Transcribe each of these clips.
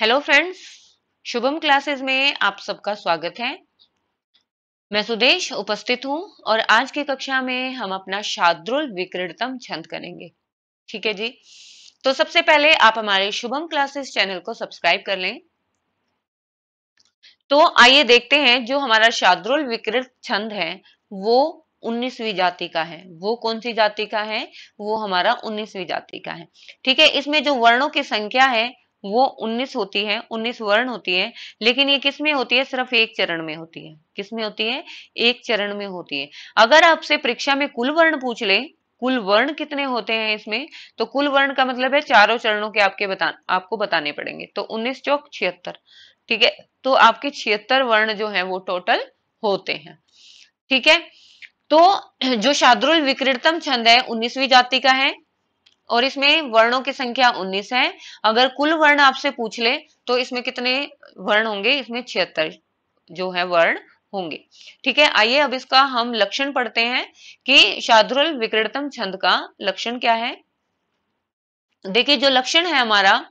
Hello friends, Shubham classes में आप सबका स्वागत है। मैं सुदेश उपस्थित हूं और आज की कक्षा में हम अपना शार्दूल विक्रीड़तम छंद करेंगे। ठीक है जी। तो सबसे पहले आप हमारे शुभम क्लासेस चैनल को सब्सक्राइब कर लें। तो आइए देखते हैं, जो हमारा शार्दूल विकृत छंद है वो 19वीं जाति का है। वो कौन सी जाति का है? वो हमारा 19वीं जाति का है। ठीक है, इसमें जो वर्णों की संख्या है वो 19 होती है, 19 वर्ण होती है। लेकिन ये किस में होती है? सिर्फ एक चरण में होती है। किस में होती है? एक चरण में होती है। अगर आपसे परीक्षा में कुल वर्ण पूछ ले, कुल वर्ण कितने होते हैं इसमें, तो कुल वर्ण का मतलब है चारों चरणों के आपको बताने पड़ेंगे। तो 19 चौक 76। ठीक है, तो आपके 76 वर्ण जो है वो टोटल होते हैं। ठीक है, तो जो शार्दूल विक्रीड़तम छंद है 19वीं जाति का है और इसमें वर्णों की संख्या 19 है। अगर कुल वर्ण आपसे पूछ ले तो इसमें कितने वर्ण होंगे? इसमें 76 जो है वर्ण होंगे। ठीक है, आइए अब इसका हम लक्षण पढ़ते हैं कि शार्दूल विक्रीड़तम छंद का लक्षण क्या है। देखिए, जो लक्षण है हमारा,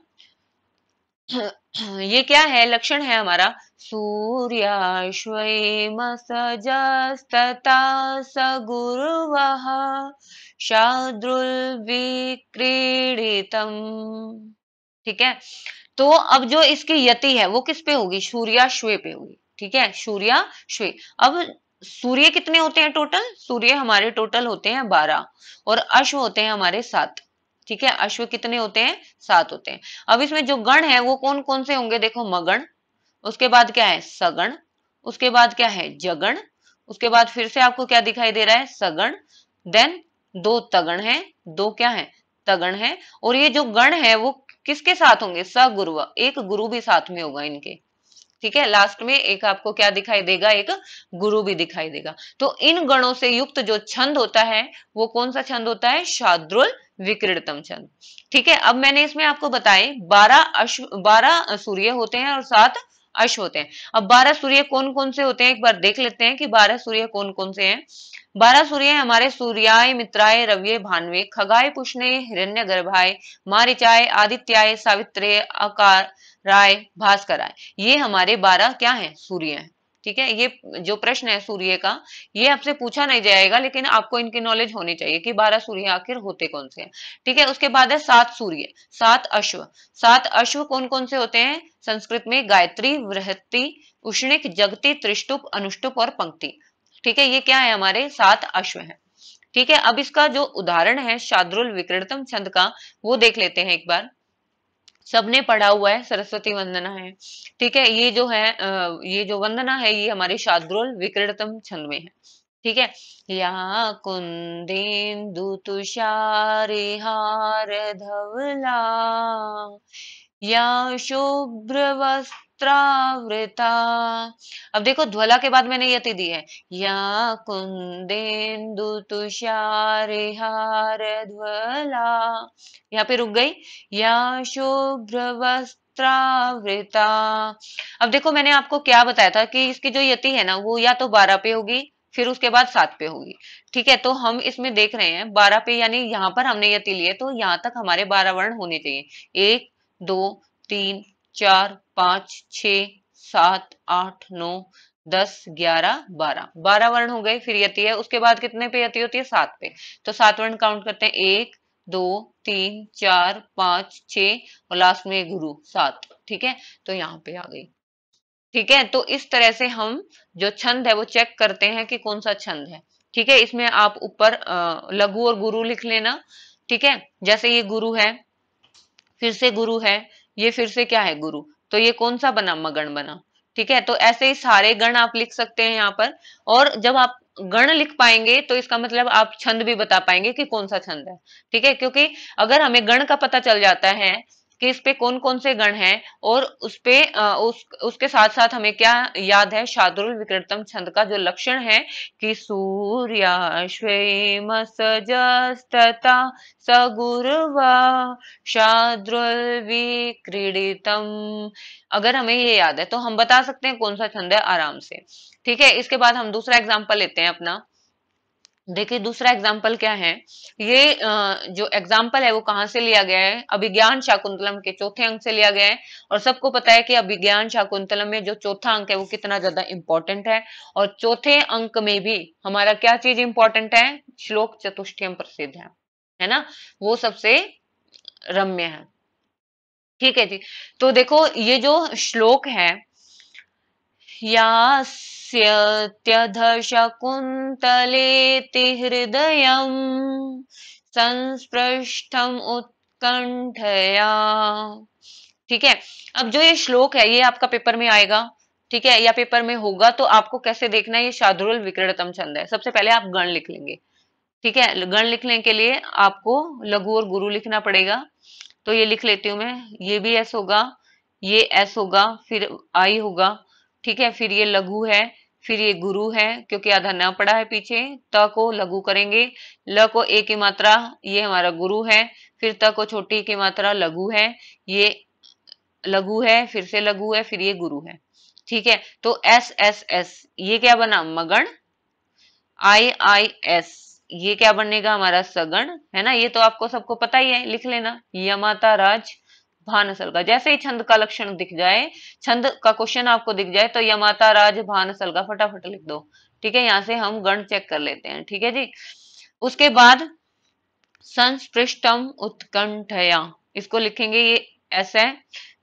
ये क्या है? लक्षण है हमारा सूर्याश्वमसजस्तता सगुर्वः शार्दूलविक्रीडितम्। ठीक है, तो अब जो इसकी यति है वो किस पे होगी? सूर्याश्वे पे होगी। ठीक है, सूर्याश्वे। अब सूर्य कितने होते हैं टोटल? सूर्य हमारे टोटल होते हैं 12 और अश्व होते हैं हमारे 7। ठीक है, अश्व कितने होते हैं? 7 होते हैं। अब इसमें जो गण है वो कौन कौन से होंगे? देखो, मगण, उसके बाद क्या है? सगण, उसके बाद क्या है? जगण, उसके बाद फिर से आपको क्या दिखाई दे रहा है? सगण, देन दो तगण है, दो क्या है? तगण है। और ये जो गण है वो किसके साथ होंगे? सगुरु, एक गुरु भी साथ में होगा इनके। ठीक है, लास्ट में एक आपको क्या दिखाई देगा? एक गुरु भी दिखाई देगा। तो इन गणों से युक्त जो छंद होता है वो कौन सा छंद होता है? शार्दूल विक्रीड़तम छंद। ठीक है, अब मैंने इसमें आपको बताए 12 सूर्य होते हैं और 7 अश्व होते हैं। अब 12 सूर्य कौन कौन से होते हैं एक बार देख लेते हैं कि 12 सूर्य कौन कौन से हैं। 12 सूर्य हमारे सूर्याय, मित्राय, रवि, भान्वे, खगाय, पुष्णे, हिरण्यगर्भाय, मारीचाय, आदित्याय, सावित्रे, आकार राय, भास्कर आय, ये हमारे 12 क्या हैं? सूर्य हैं। ठीक है, ये जो प्रश्न है सूर्य का, ये आपसे पूछा नहीं जाएगा, लेकिन आपको इनकी नॉलेज होनी चाहिए कि 12 सूर्य आखिर होते कौन से हैं। ठीक है, उसके बाद है 7 सूर्य, 7 अश्व। 7 अश्व कौन कौन से होते हैं? संस्कृत में गायत्री, बृहति, उष्णिक, जगति, त्रिष्टुप, अनुष्टुप और पंक्ति। ठीक है, ये क्या है? हमारे 7 अश्व हैं। ठीक है, अब इसका जो उदाहरण है शार्दूल विक्रीड़तम छंद का वो देख लेते हैं एक बार। सबने पढ़ा हुआ है, सरस्वती वंदना है। ठीक है, ये जो है ये जो वंदना है ये हमारे शार्दूल विक्रीड़तम छंद में है। ठीक है, या कुंदेन्दु तुषारिहार धवला या शुभ्र वस्त्रावृता। अब देखो, ध्वला के बाद मैंने यति दी है, या कुंदेन्दु तुषारिहार ध्वला, यहाँ पे रुक गई, या शुभ्र वस्त्रावृता। अब देखो, मैंने आपको क्या बताया था कि इसकी जो यति है ना वो या तो 12 पे होगी, फिर उसके बाद 7 पे होगी। ठीक है, तो हम इसमें देख रहे हैं 12 पे, यानी यहाँ पर हमने यति लिए तो यहाँ तक हमारे 12 वर्ण होने चाहिए। 1 2 3 4 5 6 7 8 9 10 11 12, 12 वर्ण हो गए। फिर यति है, उसके बाद कितने पे यति होती है? 7 पे। तो 7 वर्ण काउंट करते हैं, 1 2 3 4 5 6 और लास्ट में गुरु 7। ठीक है, तो यहाँ पे आ गई। ठीक है, तो इस तरह से हम जो छंद है वो चेक करते हैं कि कौन सा छंद है। ठीक है, इसमें आप ऊपर लघु और गुरु लिख लेना। ठीक है, जैसे ये गुरु है, फिर से गुरु है, ये फिर से क्या है? गुरु। तो ये कौन सा बना? मगण बना। ठीक है, तो ऐसे ही सारे गण आप लिख सकते हैं यहाँ पर। और जब आप गण लिख पाएंगे तो इसका मतलब आप छंद भी बता पाएंगे कि कौन सा छंद है। ठीक है, क्योंकि अगर हमें गण का पता चल जाता है कि इस पे कौन कौन से गण हैं और उस पे उसके साथ साथ हमें क्या याद है? शार्दूल विक्रीड़तम छंद का जो लक्षण है कि सूर्याश्वेमसजस्तता सगुर्वा शार्दूल विक्रीडितम। अगर हमें ये याद है तो हम बता सकते हैं कौन सा छंद है आराम से। ठीक है, इसके बाद हम दूसरा एग्जांपल लेते हैं अपना। देखिए दूसरा एग्जाम्पल क्या है। ये जो एग्जाम्पल है वो कहाँ से लिया गया है, अभिज्ञान शाकुंतलम के चौथे अंक से लिया गया है। और सबको पता है कि अभिज्ञान शाकुंतलम में जो चौथा अंक है वो कितना ज्यादा इंपॉर्टेंट है। और चौथे अंक में भी हमारा क्या चीज इंपॉर्टेंट है, श्लोक चतुष्टयम प्रसिद्ध है ना, वो सबसे रम्य है। ठीक है जी। तो देखो ये जो श्लोक है, यास्यत्यधशकुन्तलेति हृदयम् संस्पृष्टम् उत्कंठया। ठीक है। अब जो ये श्लोक है ये आपका पेपर में आएगा, ठीक है, या पेपर में होगा, तो आपको कैसे देखना है, ये शार्दूल विक्रीड़तम छंद है। सबसे पहले आप गण लिख लेंगे। ठीक है, गण लिखने के लिए आपको लघु और गुरु लिखना पड़ेगा। तो ये लिख लेती हूँ मैं, ये भी एस होगा, ये एस होगा, फिर आई होगा। ठीक है, फिर ये लघु है, फिर ये गुरु है क्योंकि आधा न पड़ा है पीछे। त को लघु करेंगे, ल को ए की मात्रा, ये हमारा गुरु है। फिर त को छोटी की मात्रा लघु है, ये लघु है, फिर से लघु है, फिर ये गुरु है। ठीक है, तो एस एस एस ये क्या बना, मगण। आई आई एस ये क्या बनेगा, हमारा सगण है ना। ये तो आपको सबको पता ही है, लिख लेना। यमाता राज भानसल का, जैसे ही छंद का लक्षण दिख जाए, छंद का क्वेश्चन आपको दिख जाए, तो यमाता राज भानसल का फटाफट लिख दो। ठीक है, यहाँ से हम गण चेक कर लेते हैं। ठीक है जी। उसके बाद संस्पृष्टम उत्कंठया, इसको लिखेंगे, ये एस है,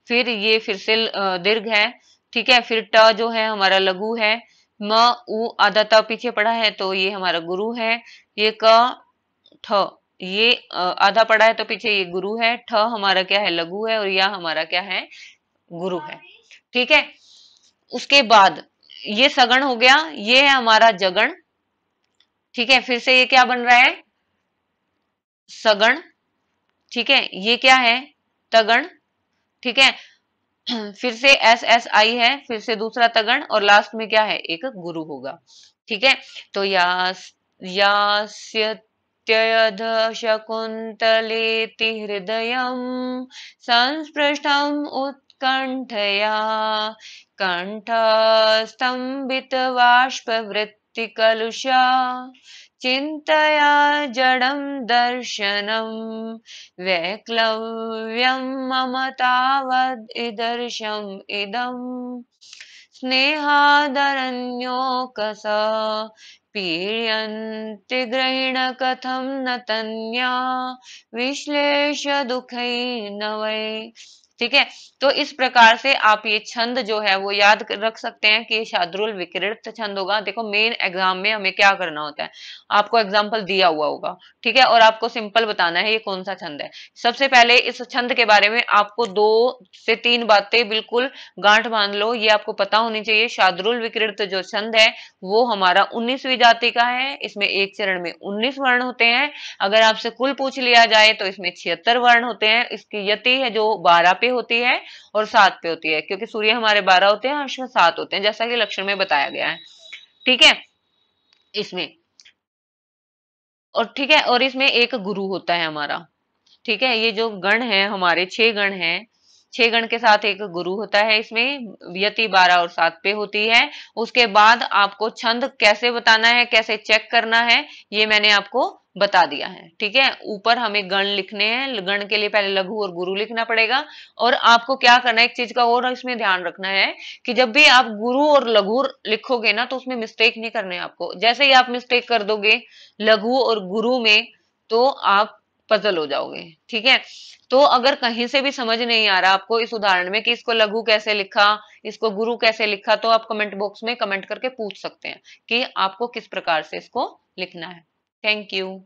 फिर ये फिर से दीर्घ है। ठीक है, फिर ट जो है हमारा लघु है। म उ आधा त पीछे पड़ा है तो ये हमारा गुरु है। ये क ठ ये आधा पड़ा है तो पीछे ये गुरु है। ठ हमारा क्या है, लघु है, और यह हमारा क्या है, गुरु है। ठीक है, उसके बाद ये सगण हो गया, ये है हमारा जगण। ठीक है, फिर से ये क्या बन रहा है, सगण। ठीक है, ये क्या है, तगण। ठीक है, फिर से एस एस आई है, फिर से दूसरा तगण, और लास्ट में क्या है, एक गुरु होगा। ठीक है, तो यास्यत्यध शकुंतलेति हृदयम् संस्पृष्टम् उत्कंठया कंठस्तंभित बाष्पवृत्ति कलुषा चिंतया जडं दर्शनम् वैक्लव्यं मम तावदीदृशम् इदम् स्नेहादरण्योकस पीड्यन्ति ग्रहिण कथं न तन्या विश्लेष दुखै न वै। ठीक है, तो इस प्रकार से आप ये छंद जो है वो याद रख सकते हैं कि ये शार्दूल विकृत छंद होगा। देखो मेन एग्जाम में हमें क्या करना होता है, आपको एग्जाम्पल दिया हुआ होगा। ठीक है, और आपको सिंपल बताना है ये कौन सा छंद है। सबसे पहले इस छंद के बारे में आपको 2 से 3 बातें बिल्कुल गांठ बांध लो, ये आपको पता होनी चाहिए। शार्दूल विकृत जो छंद है वो हमारा 19वीं जाति का है। इसमें एक चरण में 19 वर्ण होते हैं। अगर आपसे कुल पूछ लिया जाए तो इसमें 76 वर्ण होते हैं। इसकी यति है जो 12 पे होती है और 7 पे होती है, क्योंकि सूर्य हमारे 12 होते हैं, इसमें 7 होते हैं, जैसा कि लक्षण में बताया गया है। ठीक है, इसमें, और ठीक है, और इसमें एक गुरु होता है हमारा। ठीक है, ये जो गण है हमारे 6 गण हैं, 6 गण के साथ एक गुरु होता है। इसमें यति 12 और 7 पे होती है। उसके बाद आपको छंद कैसे बताना है, कैसे चेक करना है, ये मैंने आपको बता दिया है। ठीक है, ऊपर हमें गण लिखने हैं, गण के लिए पहले लघु और गुरु लिखना पड़ेगा। और आपको क्या करना है, एक चीज का और इसमें ध्यान रखना है कि जब भी आप गुरु और लघु लिखोगे ना, तो उसमें मिस्टेक नहीं करने हैं आपको। जैसे ही आप मिस्टेक कर दोगे लघु और गुरु में, तो आप पजल हो जाओगे। ठीक है, तो अगर कहीं से भी समझ नहीं आ रहा आपको इस उदाहरण में कि इसको लघु कैसे लिखा, इसको गुरु कैसे लिखा, तो आप कमेंट बॉक्स में कमेंट करके पूछ सकते हैं कि आपको किस प्रकार से इसको लिखना है। Thank you.